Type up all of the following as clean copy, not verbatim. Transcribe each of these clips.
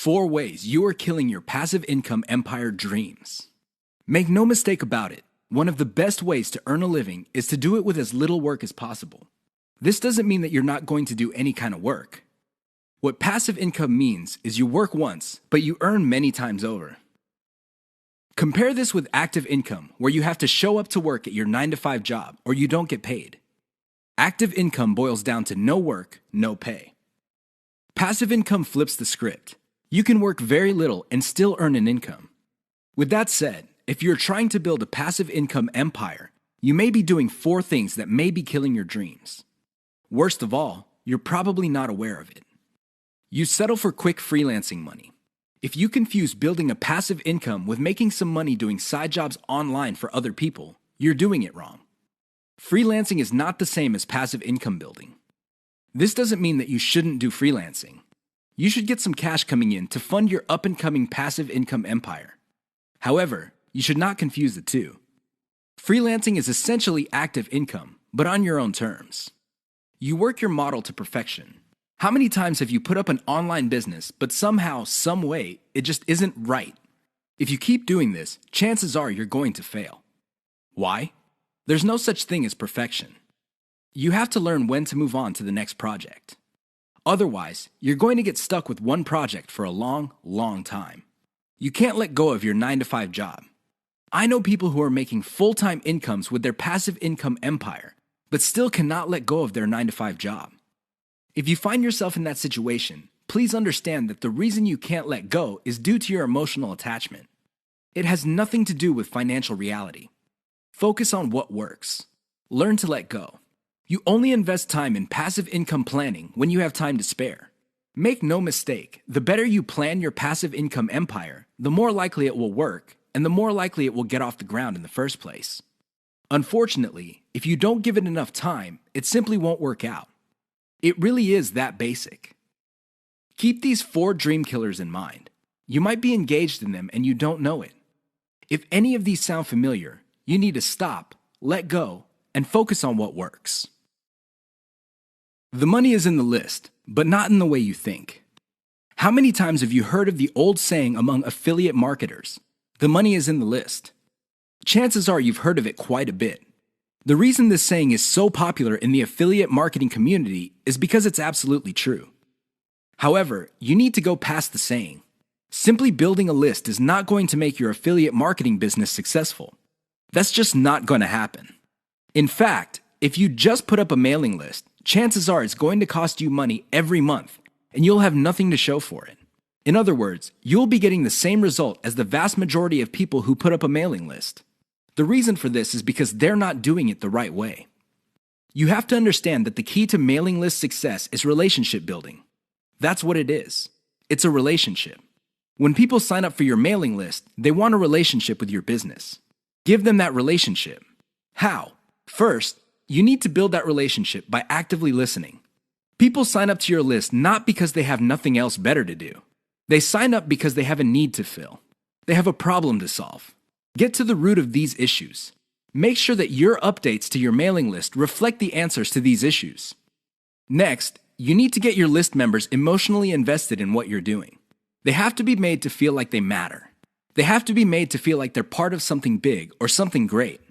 4 ways you are killing your passive income empire dreams. Make no mistake about it, one of the best ways to earn a living is to do it with as little work as possible. This doesn't mean that you're not going to do any kind of work. What passive income means is you work once, but you earn many times over. Compare this with active income, where you have to show up to work at your 9-to-5 job or you don't get paid. Active income boils down to no work, no pay. Passive income flips the script. You can work very little and still earn an income. With that said, if you're trying to build a passive income empire, you may be doing 4 things that may be killing your dreams. Worst of all, you're probably not aware of it. You settle for quick freelancing money. If you confuse building a passive income with making some money doing side jobs online for other people, you're doing it wrong. Freelancing is not the same as passive income building. This doesn't mean that you shouldn't do freelancing. You should get some cash coming in to fund your up-and-coming passive income empire. However, you should not confuse the two. Freelancing is essentially active income, but on your own terms. You work your model to perfection. How many times have you put up an online business, but somehow, some way, it just isn't right? If you keep doing this, chances are you're going to fail. Why? There's no such thing as perfection. You have to learn when to move on to the next project. Otherwise, you're going to get stuck with one project for a long, long time. You can't let go of your 9-to-5 job. I know people who are making full-time incomes with their passive income empire, but still cannot let go of their 9-to-5 job. If you find yourself in that situation, please understand that the reason you can't let go is due to your emotional attachment. It has nothing to do with financial reality. Focus on what works. Learn to let go. You only invest time in passive income planning when you have time to spare. Make no mistake, the better you plan your passive income empire, the more likely it will work, and the more likely it will get off the ground in the first place. Unfortunately, if you don't give it enough time, it simply won't work out. It really is that basic. Keep these 4 dream killers in mind. You might be engaged in them and you don't know it. If any of these sound familiar, you need to stop, let go, and focus on what works. The money is in the list, but not in the way you think. How many times have you heard of the old saying among affiliate marketers, "The money is in the list"? Chances are you've heard of it quite a bit. The reason this saying is so popular in the affiliate marketing community is because it's absolutely true. However, you need to go past the saying. Simply building a list is not going to make your affiliate marketing business successful. That's just not going to happen. In fact, if you just put up a mailing list, chances are it's going to cost you money every month, and you'll have nothing to show for it. In other words, you'll be getting the same result as the vast majority of people who put up a mailing list. The reason for this is because they're not doing it the right way. You have to understand that the key to mailing list success is relationship building. That's what it is. It's a relationship. When people sign up for your mailing list, they want a relationship with your business. Give them that relationship. How? First, you need to build that relationship by actively listening. People sign up to your list not because they have nothing else better to do. They sign up because they have a need to fill. They have a problem to solve. Get to the root of these issues. Make sure that your updates to your mailing list reflect the answers to these issues. Next, you need to get your list members emotionally invested in what you're doing. They have to be made to feel like they matter. They have to be made to feel like they're part of something big or something great.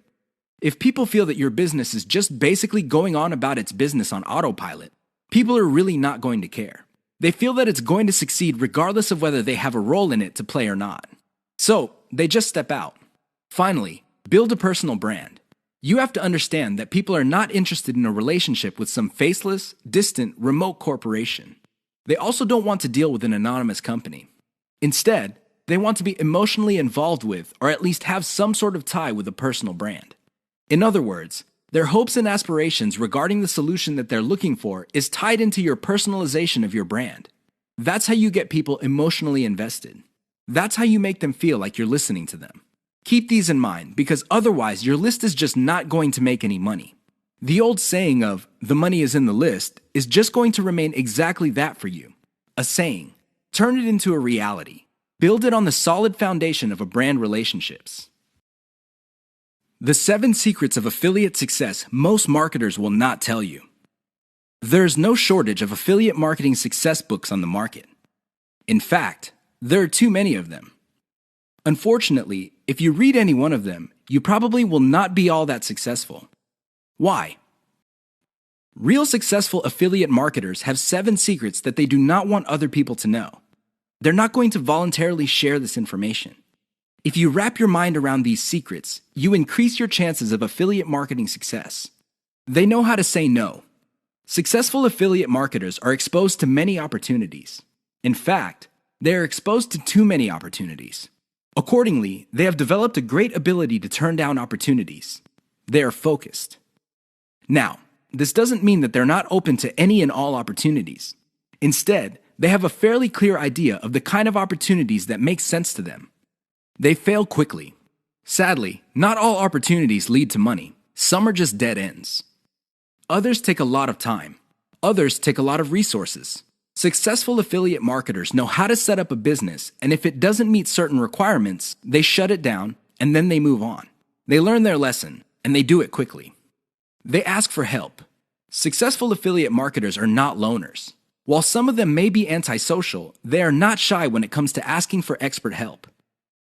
If people feel that your business is just basically going on about its business on autopilot, people are really not going to care. They feel that it's going to succeed regardless of whether they have a role in it to play or not. So, they just step out. Finally, build a personal brand. You have to understand that people are not interested in a relationship with some faceless, distant, remote corporation. They also don't want to deal with an anonymous company. Instead, they want to be emotionally involved with, or at least have some sort of tie with a personal brand. In other words, their hopes and aspirations regarding the solution that they're looking for is tied into your personalization of your brand. That's how you get people emotionally invested. That's how you make them feel like you're listening to them. Keep these in mind, because otherwise your list is just not going to make any money. The old saying of, "the money is in the list," is just going to remain exactly that for you. A saying. Turn it into a reality. Build it on the solid foundation of a brand relationships. The 7 secrets of affiliate success most marketers will not tell you. There is no shortage of affiliate marketing success books on the market. In fact, There are too many of them. Unfortunately, if you read any one of them, you probably will not be all that successful. Why? Real successful affiliate marketers have 7 secrets that they do not want other people to know. They're not going to voluntarily share this information. If you wrap your mind around these secrets, you increase your chances of affiliate marketing success. They know how to say no. Successful affiliate marketers are exposed to many opportunities. In fact, they are exposed to too many opportunities. Accordingly, they have developed a great ability to turn down opportunities. They are focused. Now, this doesn't mean that they're not open to any and all opportunities. Instead, they have a fairly clear idea of the kind of opportunities that make sense to them. They fail quickly. Sadly, not all opportunities lead to money. Some are just dead ends. Others take a lot of time. Others take a lot of resources. Successful affiliate marketers know how to set up a business, and if it doesn't meet certain requirements, they shut it down and then they move on. They learn their lesson, and they do it quickly. They ask for help. Successful affiliate marketers are not loners. While some of them may be antisocial, they are not shy when it comes to asking for expert help.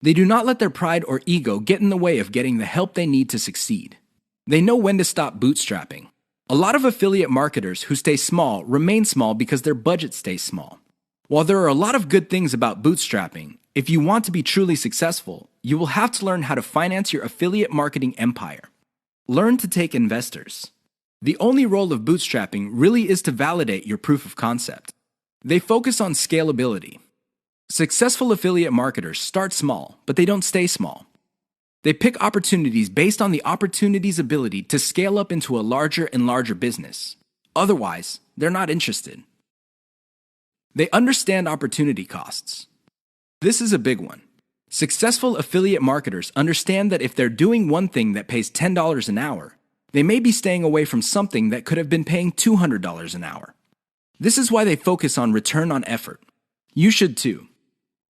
They do not let their pride or ego get in the way of getting the help they need to succeed. They know when to stop bootstrapping. A lot of affiliate marketers who stay small remain small because their budget stays small. While there are a lot of good things about bootstrapping, if you want to be truly successful, you will have to learn how to finance your affiliate marketing empire. Learn to take investors. The only role of bootstrapping really is to validate your proof of concept. They focus on scalability. Successful affiliate marketers start small, but they don't stay small. They pick opportunities based on the opportunity's ability to scale up into a larger and larger business. Otherwise, they're not interested. They understand opportunity costs. This is a big one. Successful affiliate marketers understand that if they're doing one thing that pays $10 an hour, they may be staying away from something that could have been paying $200 an hour. This is why they focus on return on effort. You should too.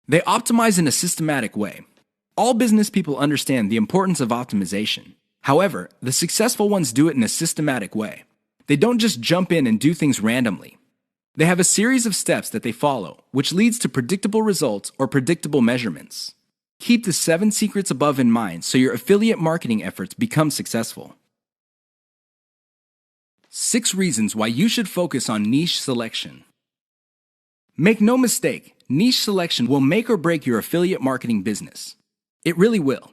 They optimize in a systematic way. All business people understand the importance of optimization. However, the successful ones do it in a systematic way. They don't just jump in and do things randomly. They have a series of steps that they follow, which leads to predictable results or predictable measurements. Keep the 7 secrets above in mind so your affiliate marketing efforts become successful. 6 reasons why you should focus on niche selection. Make no mistake, niche selection will make or break your affiliate marketing business. It really will.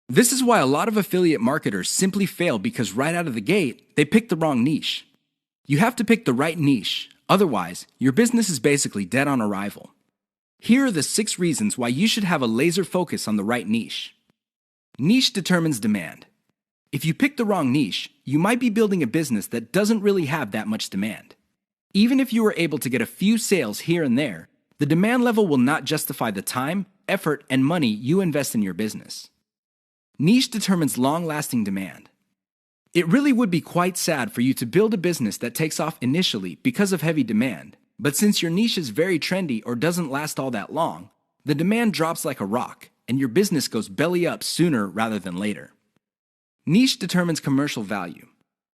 This is why a lot of affiliate marketers simply fail because right out of the gate, they pick the wrong niche. You have to pick the right niche, otherwise, your business is basically dead on arrival. Here are the 6 reasons why you should have a laser focus on the right niche. Niche determines demand. If you pick the wrong niche, you might be building a business that doesn't really have that much demand. Even if you were able to get a few sales here and there, the demand level will not justify the time, effort, and money you invest in your business. Niche determines long-lasting demand. It really would be quite sad for you to build a business that takes off initially because of heavy demand, but since your niche is very trendy or doesn't last all that long, the demand drops like a rock, and your business goes belly up sooner rather than later. Niche determines commercial value.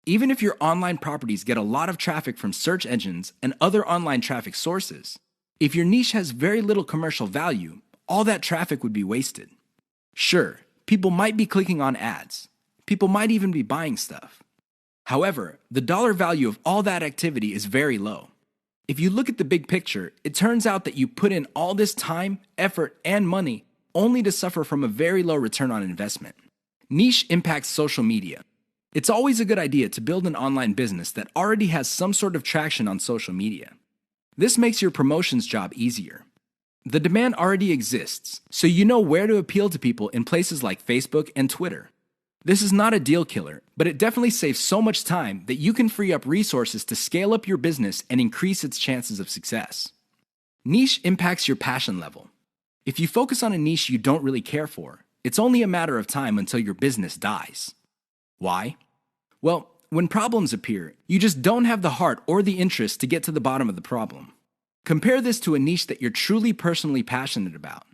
Even if your online properties get a lot of traffic from search engines and other online traffic sources, if your niche has very little commercial value, all that traffic would be wasted. Sure, people might be clicking on ads. People might even be buying stuff. However, the dollar value of all that activity is very low. If you look at the big picture, it turns out that you put in all this time, effort, and money only to suffer from a very low return on investment. Niche impacts social media. It's always a good idea to build an online business that already has some sort of traction on social media. This makes your promotions job easier. The demand already exists, so you know where to appeal to people in places like Facebook and Twitter. This is not a deal killer, but it definitely saves so much time that you can free up resources to scale up your business and increase its chances of success. Niche impacts your passion level. If you focus on a niche you don't really care for, it's only a matter of time until your business dies. Why? Well, when problems appear, you just don't have the heart or the interest to get to the bottom of the problem. Compare this to a niche that you're truly personally passionate about.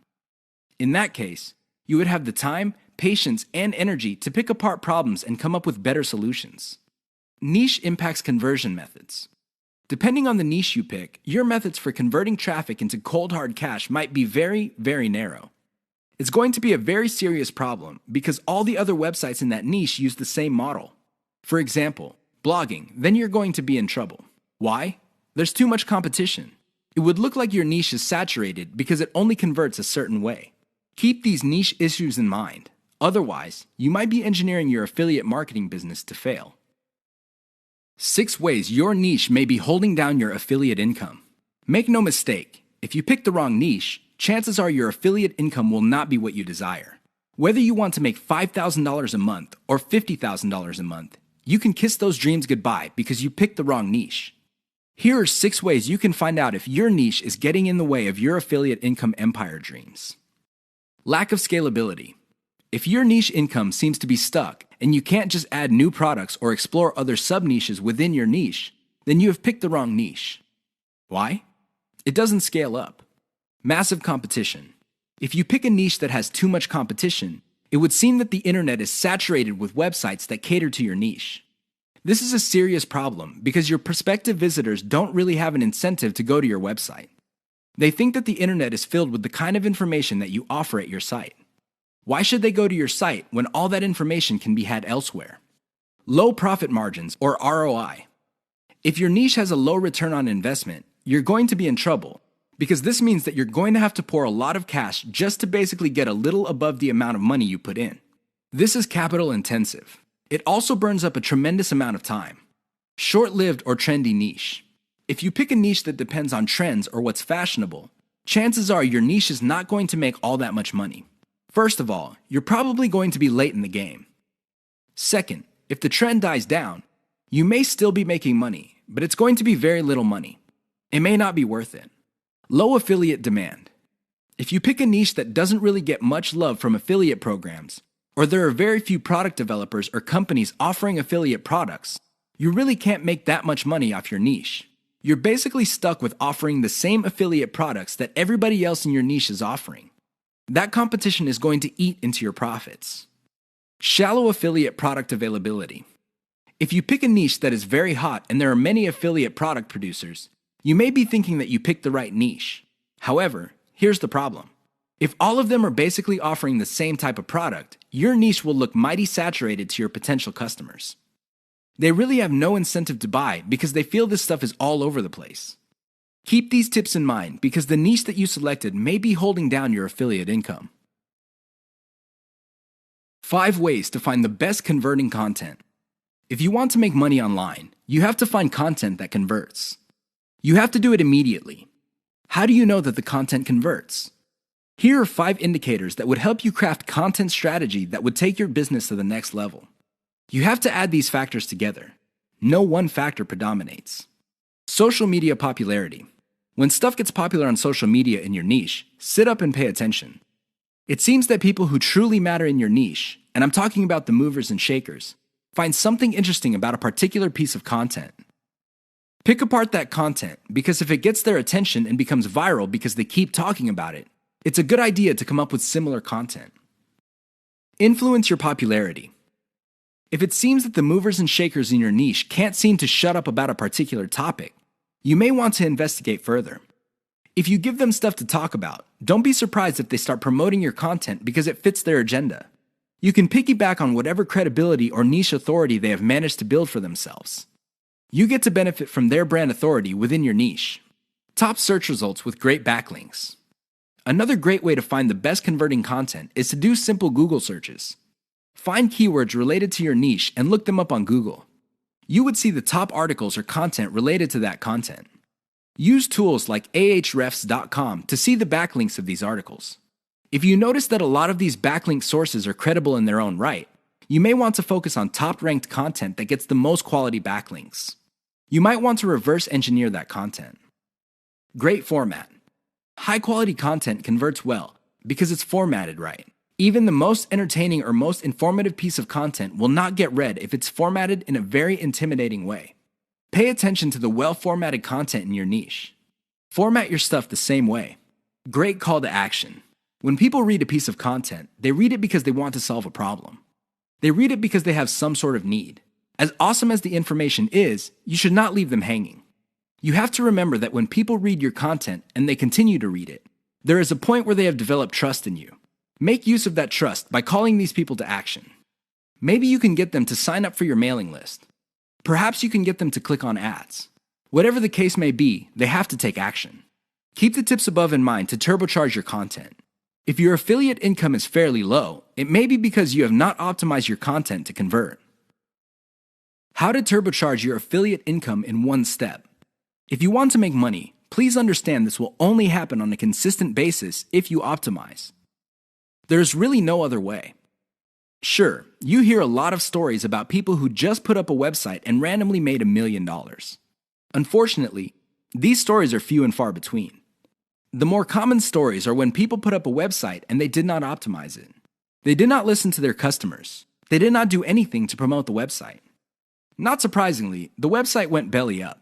In that case, you would have the time, patience, and energy to pick apart problems and come up with better solutions. Niche impacts conversion methods. Depending on the niche you pick, your methods for converting traffic into cold hard cash might be very, very narrow. It's going to be a very serious problem because all the other websites in that niche use the same model. For example, blogging, then you're going to be in trouble. Why? There's too much competition. It would look like your niche is saturated because it only converts a certain way. Keep these niche issues in mind. Otherwise, you might be engineering your affiliate marketing business to fail. 6 ways your niche may be holding down your affiliate income. Make no mistake, if you pick the wrong niche, chances are your affiliate income will not be what you desire. Whether you want to make $5,000 a month or $50,000 a month, you can kiss those dreams goodbye because you picked the wrong niche. Here are 6 ways you can find out if your niche is getting in the way of your affiliate income empire dreams. Lack of scalability. If your niche income seems to be stuck and you can't just add new products or explore other sub-niches within your niche, then you have picked the wrong niche. Why? It doesn't scale up. Massive competition. If you pick a niche that has too much competition, it would seem that the internet is saturated with websites that cater to your niche. This is a serious problem because your prospective visitors don't really have an incentive to go to your website. They think that the internet is filled with the kind of information that you offer at your site. Why should they go to your site when all that information can be had elsewhere? Low profit margins or ROI. If your niche has a low return on investment, you're going to be in trouble because this means that you're going to have to pour a lot of cash just to basically get a little above the amount of money you put in. This is capital intensive. It also burns up a tremendous amount of time. Short-lived or trendy niche. If you pick a niche that depends on trends or what's fashionable, chances are your niche is not going to make all that much money. First of all, you're probably going to be late in the game. Second, if the trend dies down, you may still be making money, but it's going to be very little money. It may not be worth it. Low affiliate demand. If you pick a niche that doesn't really get much love from affiliate programs, or there are very few product developers or companies offering affiliate products, you really can't make that much money off your niche. You're basically stuck with offering the same affiliate products that everybody else in your niche is offering. That competition is going to eat into your profits. Shallow affiliate product availability. If you pick a niche that is very hot and there are many affiliate product producers, you may be thinking that you picked the right niche. However, here's the problem. If all of them are basically offering the same type of product, your niche will look mighty saturated to your potential customers. They really have no incentive to buy because they feel this stuff is all over the place. Keep these tips in mind because the niche that you selected may be holding down your affiliate income. 5 ways to find the best converting content. If you want to make money online, you have to find content that converts. You have to do it immediately. How do you know that the content converts? Here are 5 indicators that would help you craft content strategy that would take your business to the next level. You have to add these factors together. No one factor predominates. Social media popularity. When stuff gets popular on social media in your niche, sit up and pay attention. It seems that people who truly matter in your niche, and I'm talking about the movers and shakers, find something interesting about a particular piece of content. Pick apart that content because if it gets their attention and becomes viral because they keep talking about it, it's a good idea to come up with similar content. Influence your popularity. If it seems that the movers and shakers in your niche can't seem to shut up about a particular topic, you may want to investigate further. If you give them stuff to talk about, don't be surprised if they start promoting your content because it fits their agenda. You can piggyback on whatever credibility or niche authority they have managed to build for themselves. You get to benefit from their brand authority within your niche. Top search results with great backlinks. Another great way to find the best converting content is to do simple Google searches. Find keywords related to your niche and look them up on Google. You would see the top articles or content related to that content. Use tools like ahrefs.com to see the backlinks of these articles. If you notice that a lot of these backlink sources are credible in their own right, you may want to focus on top-ranked content that gets the most quality backlinks. You might want to reverse engineer that content. Great format. High-quality content converts well because it's formatted right. Even the most entertaining or most informative piece of content will not get read if it's formatted in a very intimidating way. Pay attention to the well-formatted content in your niche. Format your stuff the same way. Great call to action. When people read a piece of content, they read it because they want to solve a problem. They read it because they have some sort of need. As awesome as the information is, you should not leave them hanging. You have to remember that when people read your content and they continue to read it, there is a point where they have developed trust in you. Make use of that trust by calling these people to action. Maybe you can get them to sign up for your mailing list. Perhaps you can get them to click on ads. Whatever the case may be, they have to take action. Keep the tips above in mind to turbocharge your content. If your affiliate income is fairly low, it may be because you have not optimized your content to convert. How to turbocharge your affiliate income in one step. If you want to make money, please understand this will only happen on a consistent basis if you optimize. There's really no other way. Sure, you hear a lot of stories about people who just put up a website and randomly made $1 million. Unfortunately, these stories are few and far between. The more common stories are when people put up a website and they did not optimize it. They did not listen to their customers. They did not do anything to promote the website. Not surprisingly, the website went belly up.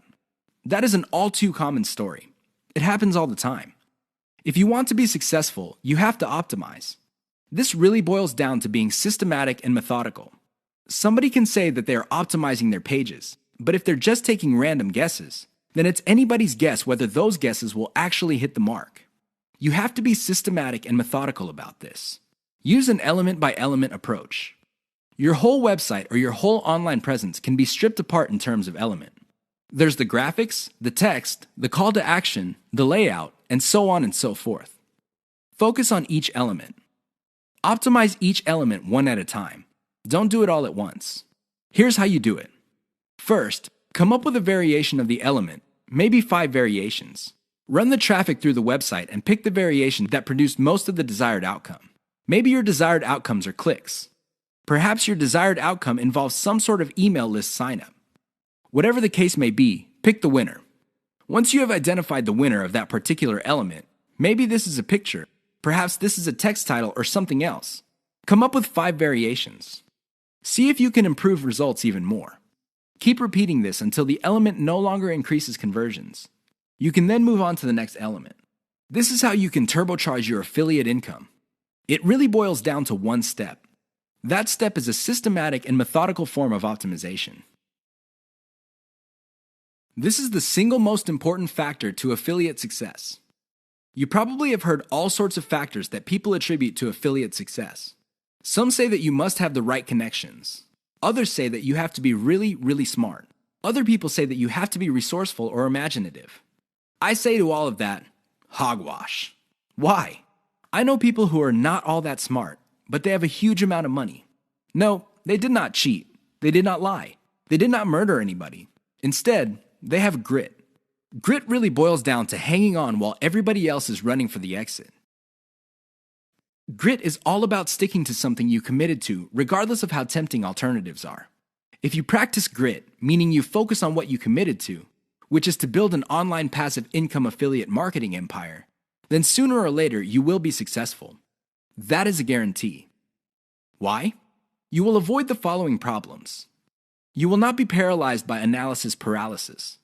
That is an all too common story. It happens all the time. If you want to be successful, you have to optimize. This really boils down to being systematic and methodical. Somebody can say that they are optimizing their pages, but if they're just taking random guesses, then it's anybody's guess whether those guesses will actually hit the mark. You have to be systematic and methodical about this. Use an element-by-element approach. Your whole website or your whole online presence can be stripped apart in terms of element. There's the graphics, the text, the call to action, the layout, and so on and so forth. Focus on each element. Optimize each element one at a time. Don't do it all at once. Here's how you do it. First, come up with a variation of the element, maybe 5 variations. Run the traffic through the website and pick the variation that produced most of the desired outcome. Maybe your desired outcomes are clicks. Perhaps your desired outcome involves some sort of email list signup. Whatever the case may be, pick the winner. Once you have identified the winner of that particular element, maybe this is a picture, perhaps this is a text title or something else. Come up with 5 variations. See if you can improve results even more. Keep repeating this until the element no longer increases conversions. You can then move on to the next element. This is how you can turbocharge your affiliate income. It really boils down to one step. That step is a systematic and methodical form of optimization. This is the single most important factor to affiliate success. You probably have heard all sorts of factors that people attribute to affiliate success. Some say that you must have the right connections. Others say that you have to be really, really smart. Other people say that you have to be resourceful or imaginative. I say to all of that, hogwash. Why? I know people who are not all that smart, but they have a huge amount of money. No, they did not cheat. They did not lie. They did not murder anybody. Instead, they have grit. Grit really boils down to hanging on while everybody else is running for the exit. Grit is all about sticking to something you committed to, regardless of how tempting alternatives are. If you practice grit, meaning you focus on what you committed to, which is to build an online passive income affiliate marketing empire, then sooner or later you will be successful. That is a guarantee. Why? You will avoid the following problems. You will not be paralyzed by analysis paralysis.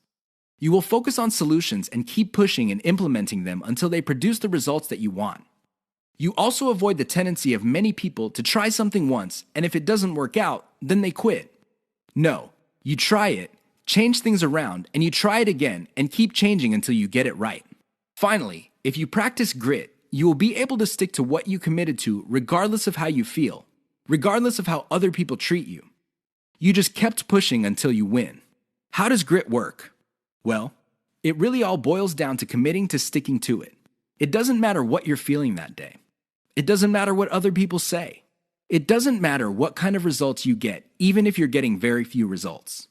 You will focus on solutions and keep pushing and implementing them until they produce the results that you want. You also avoid the tendency of many people to try something once, and if it doesn't work out, then they quit. No, you try it, change things around, and you try it again and keep changing until you get it right. Finally, if you practice grit, you will be able to stick to what you committed to regardless of how you feel, regardless of how other people treat you. You just kept pushing until you win. How does grit work? Well, it really all boils down to committing to sticking to it. It doesn't matter what you're feeling that day. It doesn't matter what other people say. It doesn't matter what kind of results you get, even if you're getting very few results.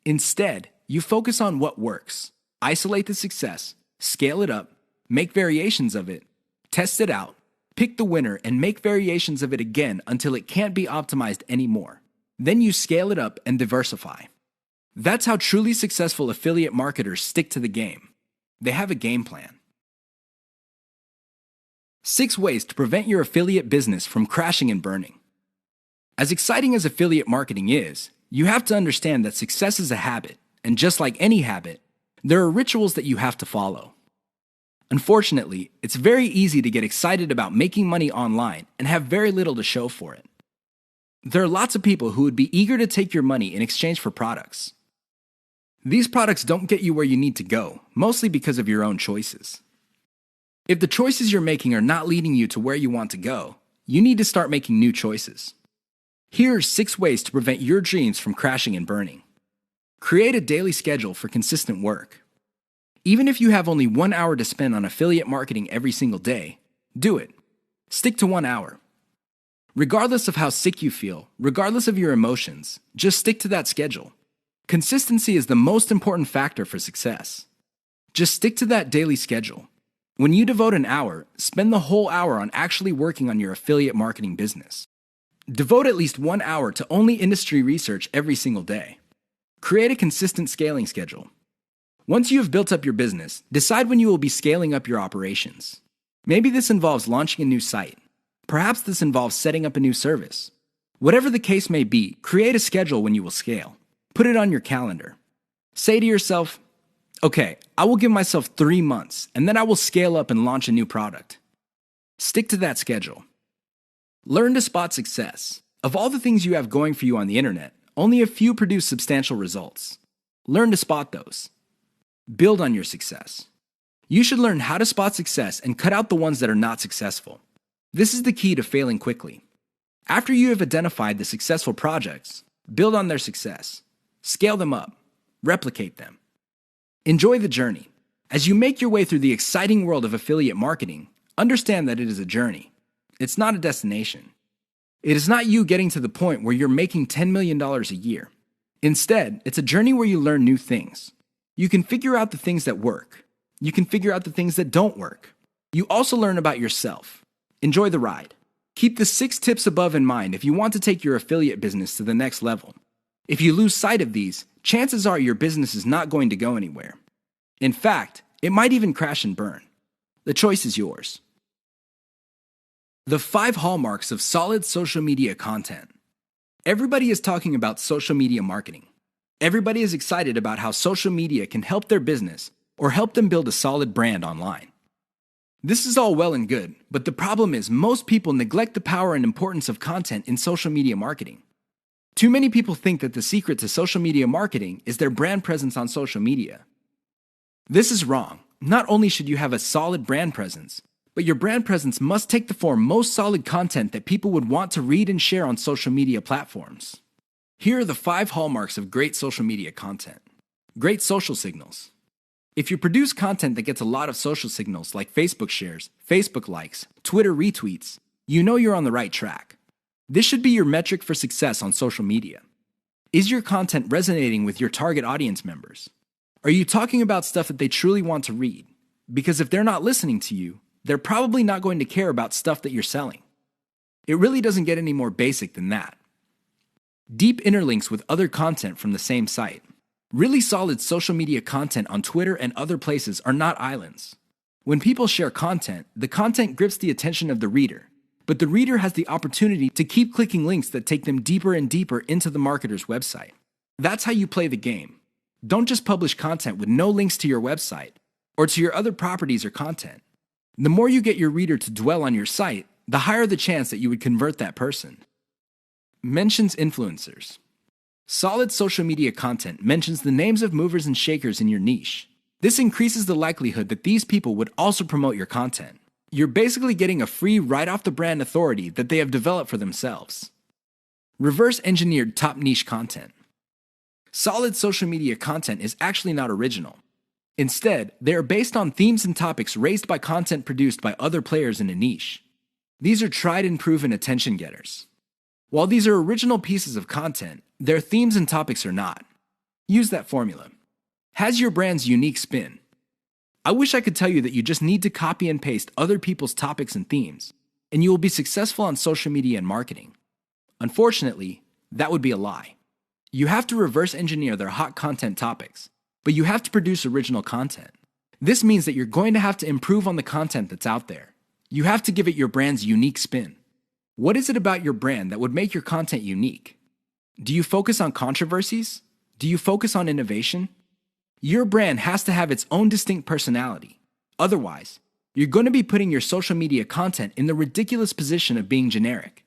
Instead, you focus on what works. Isolate the success, scale it up, make variations of it, test it out, pick the winner, and make variations of it again until it can't be optimized anymore. Then you scale it up and diversify. That's how truly successful affiliate marketers stick to the game. They have a game plan. 6 ways to prevent your affiliate business from crashing and burning. As exciting as affiliate marketing is, you have to understand that success is a habit, and just like any habit, there are rituals that you have to follow. Unfortunately, it's very easy to get excited about making money online and have very little to show for it. There are lots of people who would be eager to take your money in exchange for products. These products don't get you where you need to go, mostly because of your own choices. If the choices you're making are not leading you to where you want to go, you need to start making new choices. Here are 6 ways to prevent your dreams from crashing and burning. Create a daily schedule for consistent work. Even if you have only 1 hour to spend on affiliate marketing every single day, do it. Stick to 1 hour. Regardless of how sick you feel, regardless of your emotions, just stick to that schedule. Consistency is the most important factor for success. Just stick to that daily schedule. When you devote an hour, spend the whole hour on actually working on your affiliate marketing business. Devote at least 1 hour to only industry research every single day. Create a consistent scaling schedule. Once you have built up your business, decide when you will be scaling up your operations. Maybe this involves launching a new site. Perhaps this involves setting up a new service. Whatever the case may be, create a schedule when you will scale. Put it on your calendar. Say to yourself, okay, I will give myself 3 months, and then I will scale up and launch a new product. Stick to that schedule. Learn to spot success. Of all the things you have going for you on the internet, only a few produce substantial results. Learn to spot those. Build on your success. You should learn how to spot success and cut out the ones that are not successful. This is the key to failing quickly. After you have identified the successful projects, build on their success. Scale them up. Replicate them. Enjoy the journey. As you make your way through the exciting world of affiliate marketing, understand that it is a journey. It's not a destination. It is not you getting to the point where you're making $10 million a year. Instead, it's a journey where you learn new things. You can figure out the things that work. You can figure out the things that don't work. You also learn about yourself. Enjoy the ride. Keep the 6 tips above in mind if you want to take your affiliate business to the next level. If you lose sight of these, chances are your business is not going to go anywhere. In fact, it might even crash and burn. The choice is yours. The 5 hallmarks of solid social media content. Everybody is talking about social media marketing. Everybody is excited about how social media can help their business or help them build a solid brand online. This is all well and good, but the problem is most people neglect the power and importance of content in social media marketing. Too many people think that the secret to social media marketing is their brand presence on social media. This is wrong. Not only should you have a solid brand presence, but your brand presence must take the form most solid content that people would want to read and share on social media platforms. Here are the 5 hallmarks of great social media content. Great social signals. If you produce content that gets a lot of social signals like Facebook shares, Facebook likes, Twitter retweets, you know you're on the right track. This should be your metric for success on social media. Is your content resonating with your target audience members? Are you talking about stuff that they truly want to read? Because if they're not listening to you, they're probably not going to care about stuff that you're selling. It really doesn't get any more basic than that. Deep interlinks with other content from the same site. Really solid social media content on Twitter and other places are not islands. When people share content, the content grips the attention of the reader, but the reader has the opportunity to keep clicking links that take them deeper and deeper into the marketer's website. That's how you play the game. Don't just publish content with no links to your website or to your other properties or content. The more you get your reader to dwell on your site, the higher the chance that you would convert that person. Mentions influencers. Solid social media content mentions the names of movers and shakers in your niche. This increases the likelihood that these people would also promote your content. You're basically getting a free right-off-the-brand authority that they have developed for themselves. Reverse-engineered top niche content. Solid social media content is actually not original. Instead, they are based on themes and topics raised by content produced by other players in a niche. These are tried and proven attention getters. While these are original pieces of content, their themes and topics are not. Use that formula. Has your brand's unique spin. I wish I could tell you that you just need to copy and paste other people's topics and themes, and you will be successful on social media and marketing. Unfortunately, that would be a lie. You have to reverse engineer their hot content topics, but you have to produce original content. This means that you're going to have to improve on the content that's out there. You have to give it your brand's unique spin. What is it about your brand that would make your content unique? Do you focus on controversies? Do you focus on innovation? Your brand has to have its own distinct personality. Otherwise, you're going to be putting your social media content in the ridiculous position of being generic.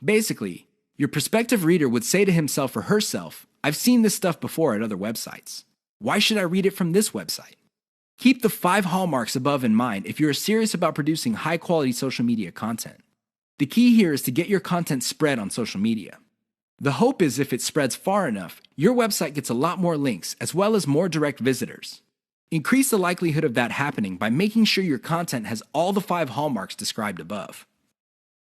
Basically, your prospective reader would say to himself or herself, I've seen this stuff before at other websites. Why should I read it from this website? Keep the 5 hallmarks above in mind if you're serious about producing high-quality social media content. The key here is to get your content spread on social media. The hope is if it spreads far enough, your website gets a lot more links as well as more direct visitors. Increase the likelihood of that happening by making sure your content has all the 5 hallmarks described above.